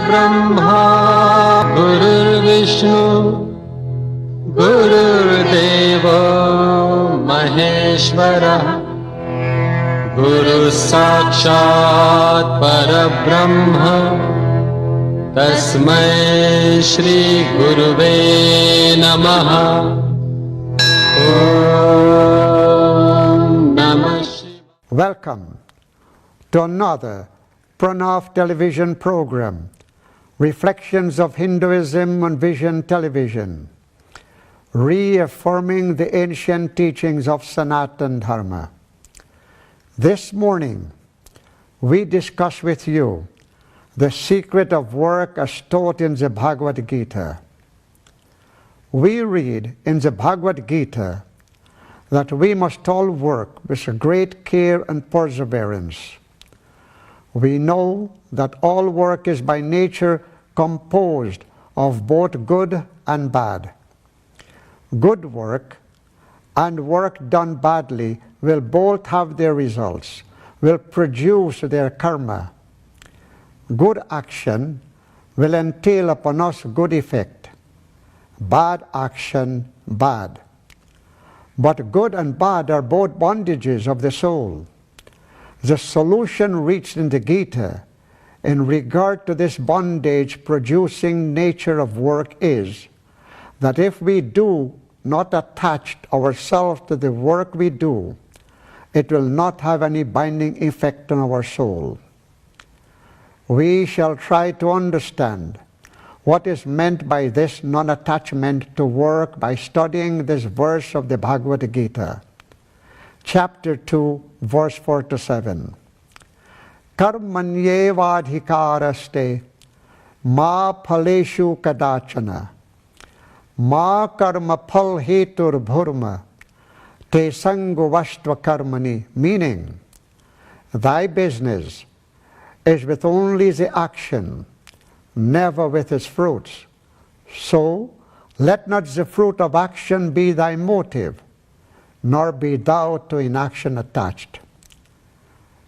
Brahma Gurur Vishnu Gurur Deva Maheshwara Guru Sakshat Parabrahma Tasmai Shri Guruve Namaha. Om Namah Shivaya. Welcome to another Pranav television program, Reflections of Hinduism on Vision Television, reaffirming the ancient teachings of Sanatana Dharma. This morning, we discuss with you the secret of work as taught in the Bhagavad-Gita. We read in the Bhagavad-Gita that we must all work with great care and perseverance. We know that all work is by nature composed of both good and bad. Good work and work done badly will both have their results, will produce their karma. Good action will entail upon us good effect, bad action bad. But good and bad are both bondages of the soul. The solution reached in the Gita in regard to this bondage producing nature of work is that if we do not attach ourselves to the work we do, it will not have any binding effect on our soul. We shall try to understand what is meant by this non-attachment to work by studying this verse of the Bhagavad-Gita, chapter 2, verse 4 to 7. Karmanyevadhikaraste ma phaleshu kadachana ma karma phal hetur bhurma te sango vastva karmani, meaning, thy business is with only the action, never with its fruits. So let not the fruit of action be thy motive, nor be thou to inaction attached.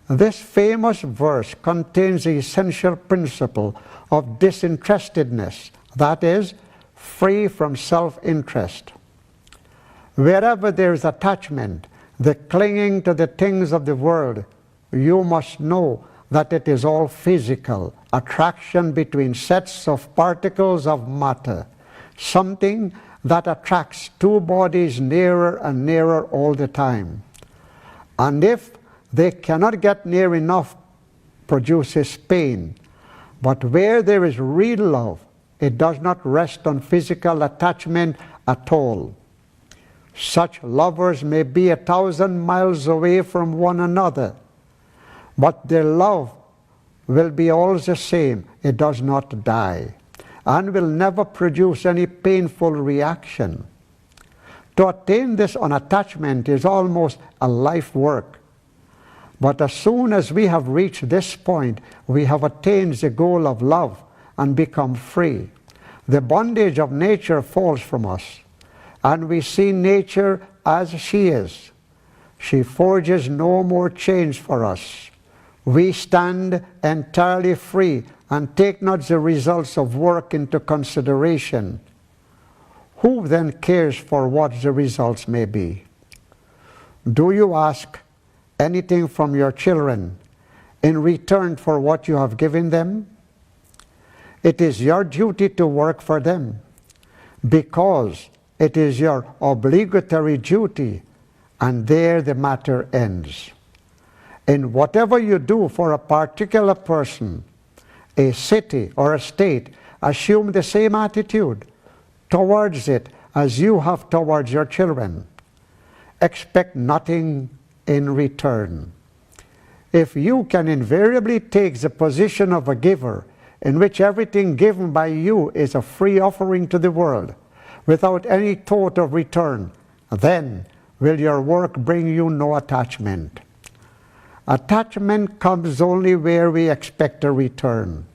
This famous verse contains the essential principle of disinterestedness, that is, free from self-interest. Wherever there is attachment, the clinging to the things of the world, you must know that it is all physical, attraction between sets of particles of matter, something that attracts two bodies nearer and nearer all the time. And if they cannot get near enough, produces pain. But where there is real love, it does not rest on physical attachment at all. Such lovers may be 1,000 miles away from one another, but their love will be all the same. It does not die and will never produce any painful reaction. To attain this unattachment is almost a life work. But as soon as we have reached this point, we have attained the goal of love and become free. The bondage of nature falls from us, and we see nature as she is. She forges no more chains for us. We stand entirely free and take not the results of work into consideration. Who then cares for what the results may be? Do you ask anything from your children in return for what you have given them? It is your duty to work for them because it is your obligatory duty, and there the matter ends. In whatever you do for a particular person, a city or a state, assume the same attitude towards it as you have towards your children. Expect nothing in return. If you can invariably take the position of a giver, in which everything given by you is a free offering to the world, without any thought of return, then will your work bring you no attachment. Attachment comes only where we expect a return.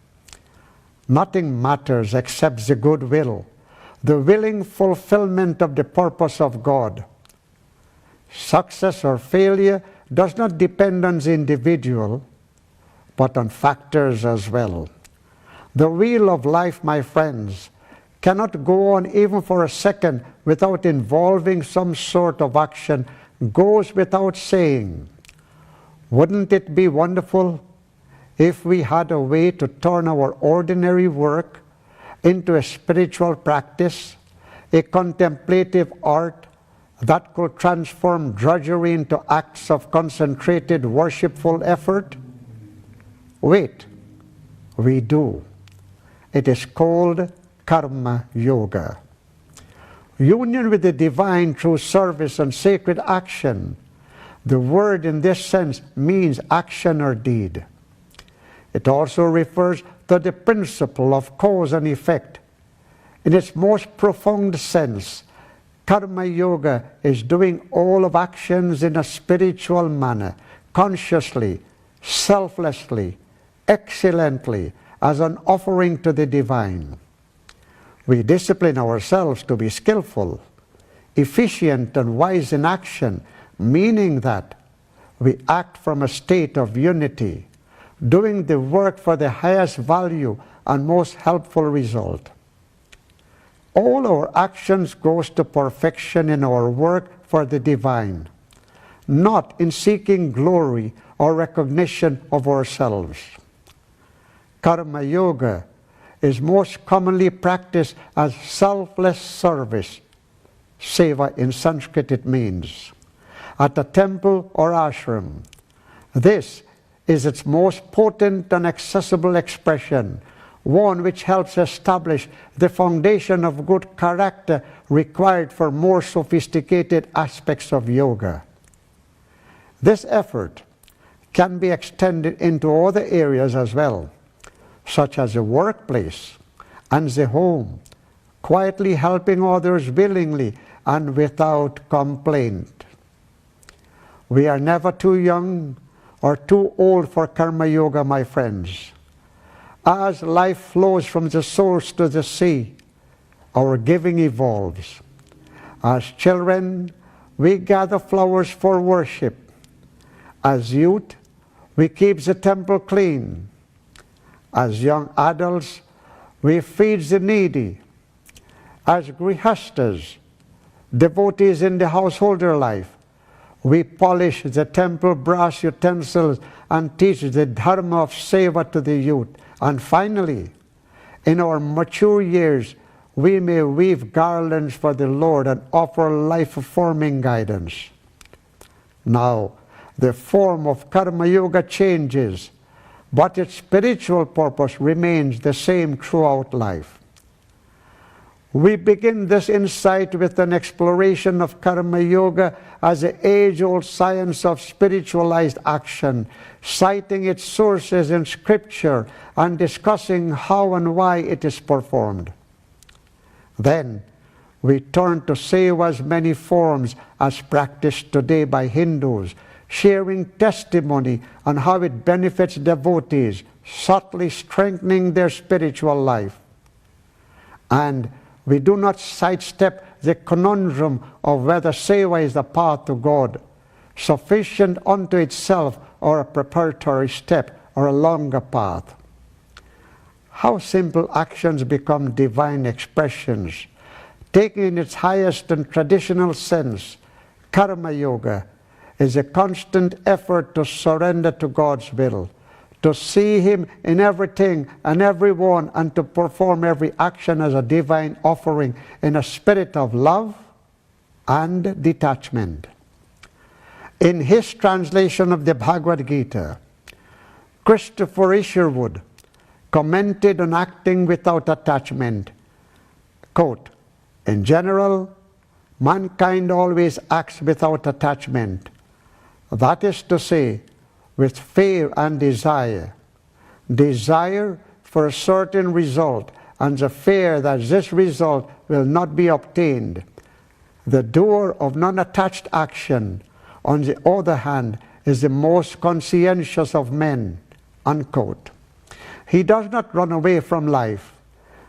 Nothing matters except the goodwill, the willing fulfillment of the purpose of God. Success or failure does not depend on the individual, but on factors as well. The wheel of life, my friends, cannot go on even for a second without involving some sort of action. Goes without saying. Wouldn't it be wonderful if we had a way to turn our ordinary work into a spiritual practice, a contemplative art that could transform drudgery into acts of concentrated worshipful effort? Wait, we do. It is called Karma Yoga. Union with the divine through service and sacred action. The word in this sense means action or deed. It also refers to the principle of cause and effect. In its most profound sense, Karma Yoga is doing all of actions in a spiritual manner, consciously, selflessly, excellently, as an offering to the divine. We discipline ourselves to be skillful, efficient, and wise in action, meaning that we act from a state of unity, doing the work for the highest value and most helpful result. All our actions goes to perfection in our work for the divine, not in seeking glory or recognition of ourselves. Karma Yoga is most commonly practiced as selfless service. Seva in Sanskrit it means. At a temple or ashram. This is its most potent and accessible expression, one which helps establish the foundation of good character required for more sophisticated aspects of yoga. This effort can be extended into other areas as well, such as the workplace and the home, quietly helping others willingly and without complaint. We are never too young or too old for Karma Yoga, my friends. As life flows from the source to the sea, our giving evolves. As children, we gather flowers for worship. As youth, we keep the temple clean. As young adults, we feed the needy. As grihastas, devotees in the householder life, we polish the temple brass utensils and teach the dharma of seva to the youth. And finally, in our mature years, we may weave garlands for the Lord and offer life-forming guidance. Now, the form of Karma Yoga changes, but its spiritual purpose remains the same throughout life. We begin this insight with an exploration of Karma Yoga as the age-old science of spiritualized action, citing its sources in Scripture and discussing how and why it is performed. Then, we turn to Seva's many forms as practiced today by Hindus, sharing testimony on how it benefits devotees, subtly strengthening their spiritual life. And we do not sidestep the conundrum of whether seva is the path to God, sufficient unto itself, or a preparatory step, or a longer path. How simple actions become divine expressions. Taken in its highest and traditional sense, Karma Yoga is a constant effort to surrender to God's will, to see Him in everything and everyone, and to perform every action as a divine offering in a spirit of love and detachment. In his translation of the Bhagavad-Gita, Christopher Isherwood commented on acting without attachment, quote, "In general, mankind always acts without attachment. That is to say, with fear and desire. Desire for a certain result, and the fear that this result will not be obtained. The doer of non-attached action, on the other hand, is the most conscientious of men," unquote. He does not run away from life.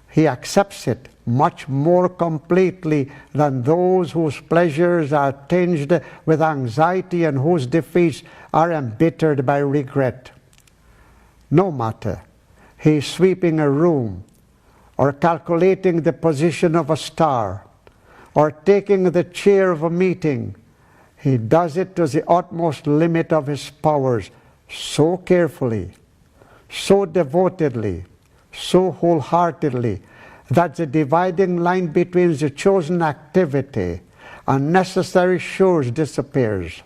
He accepts it much more completely than those whose pleasures are tinged with anxiety and whose defeats are embittered by regret. No matter. He is sweeping a room, or calculating the position of a star, or taking the chair of a meeting. He does it to the utmost limit of his powers, so carefully, so devotedly, so wholeheartedly, that the dividing line between the chosen activity and necessary chores disappears.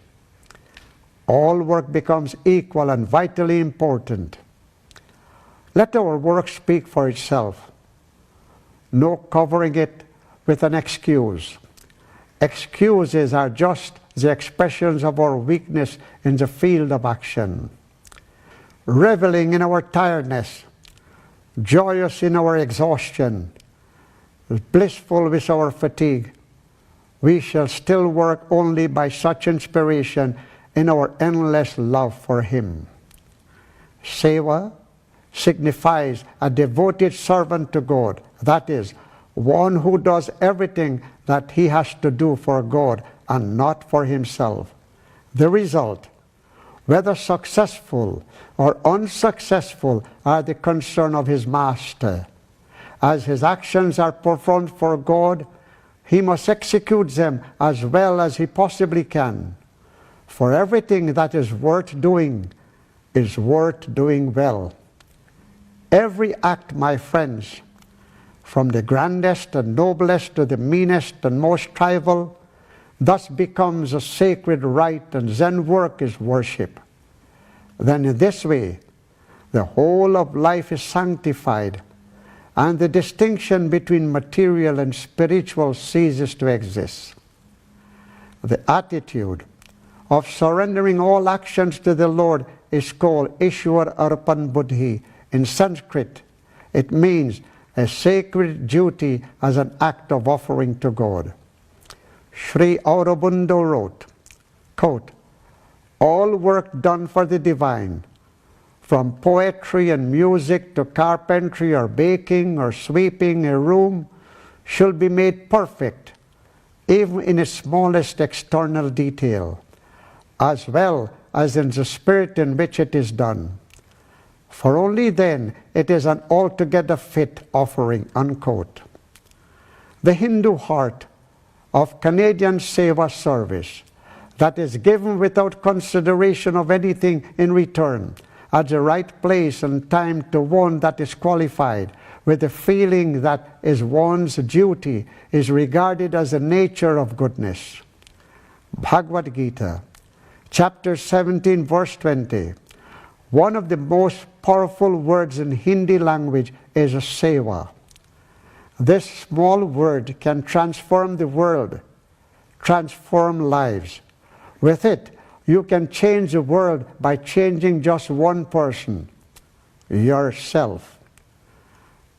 All work becomes equal and vitally important. Let our work speak for itself. No covering it with an excuse. Excuses are just the expressions of our weakness in the field of action. Reveling in our tiredness, joyous in our exhaustion, blissful with our fatigue, we shall still work only by such inspiration in our endless love for Him. Seva signifies a devoted servant to God, that is, one who does everything that he has to do for God and not for himself. The result, whether successful or unsuccessful, are the concern of his master. As his actions are performed for God, he must execute them as well as he possibly can. For everything that is worth doing is worth doing well. Every act, my friends, from the grandest and noblest to the meanest and most trivial, thus becomes a sacred rite, and Zen work is worship. Then in this way, the whole of life is sanctified, and the distinction between material and spiritual ceases to exist. The attitude of surrendering all actions to the Lord is called Ishwar Arpan Buddhi. In Sanskrit, it means a sacred duty as an act of offering to God. Sri Aurobindo wrote, quote, "All work done for the divine, from poetry and music to carpentry or baking or sweeping a room, should be made perfect, even in its smallest external detail, as well as in the spirit in which it is done. For only then it is an altogether fit offering," unquote. The Hindu heart of Canadian Seva service that is given without consideration of anything in return, at the right place and time to one that is qualified, with the feeling that is one's duty, is regarded as the nature of goodness. Bhagavad-Gita, chapter 17, verse 20. One of the most powerful words in Hindi language is seva. This small word can transform the world, transform lives. With it, you can change the world by changing just one person, yourself.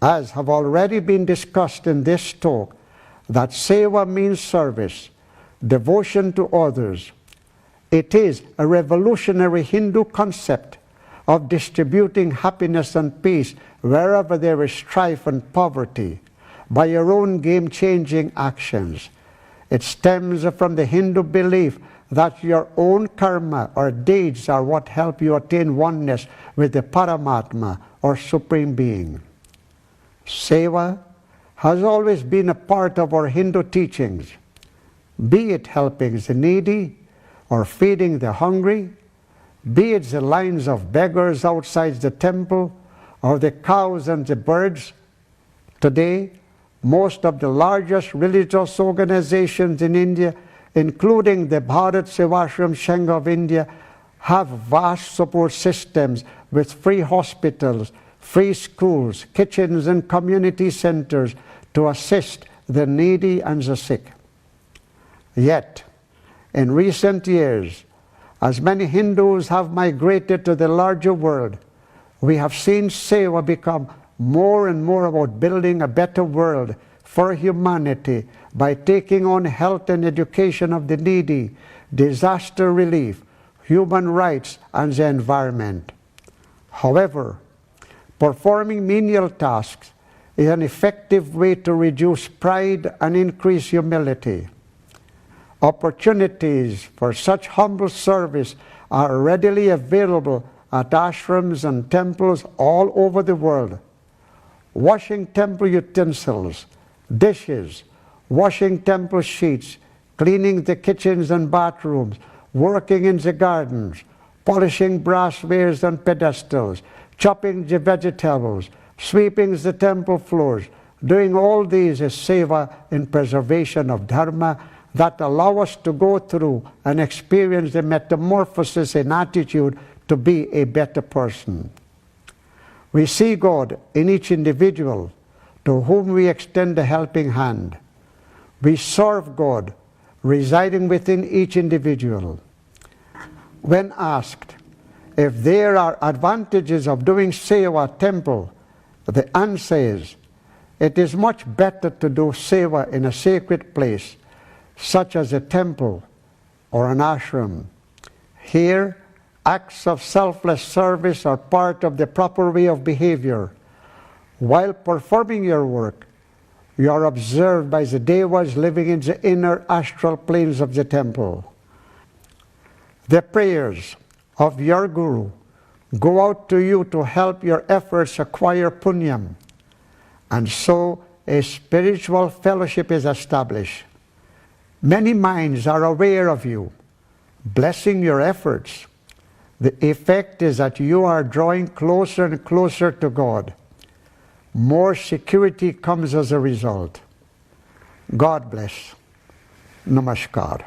As have already been discussed in this talk, that seva means service, devotion to others. It is a revolutionary Hindu concept of distributing happiness and peace wherever there is strife and poverty by your own game-changing actions. It stems from the Hindu belief that your own karma or deeds are what help you attain oneness with the Paramatma or Supreme Being. Seva has always been a part of our Hindu teachings, be it helping the needy or feeding the hungry, be it the lines of beggars outside the temple, or the cows and the birds. Today, most of the largest religious organizations in India, including the Bharat Sevashram Sangha of India, have vast support systems with free hospitals, free schools, kitchens and community centers to assist the needy and the sick. Yet, in recent years, as many Hindus have migrated to the larger world, we have seen Seva become more and more about building a better world for humanity by taking on health and education of the needy, disaster relief, human rights, and the environment. However, performing menial tasks is an effective way to reduce pride and increase humility. Opportunities for such humble service are readily available at ashrams and temples all over the world, washing temple utensils, dishes, washing temple sheets, cleaning the kitchens and bathrooms, working in the gardens, polishing brasswares and pedestals, chopping the vegetables, sweeping the temple floors. Doing all these is seva in preservation of dharma that allow us to go through and experience the metamorphosis in attitude to be a better person. We see God in each individual to whom we extend a helping hand. We serve God residing within each individual. When asked if there are advantages of doing seva at temple, the answer is, it is much better to do seva in a sacred place, such as a temple or an ashram. Here, acts of selfless service are part of the proper way of behavior. While performing your work, you are observed by the devas living in the inner astral planes of the temple. The prayers of your Guru go out to you to help your efforts acquire punyam, and so a spiritual fellowship is established. Many minds are aware of you, blessing your efforts. The effect is that you are drawing closer and closer to God. More security comes as a result. God bless. Namaskar.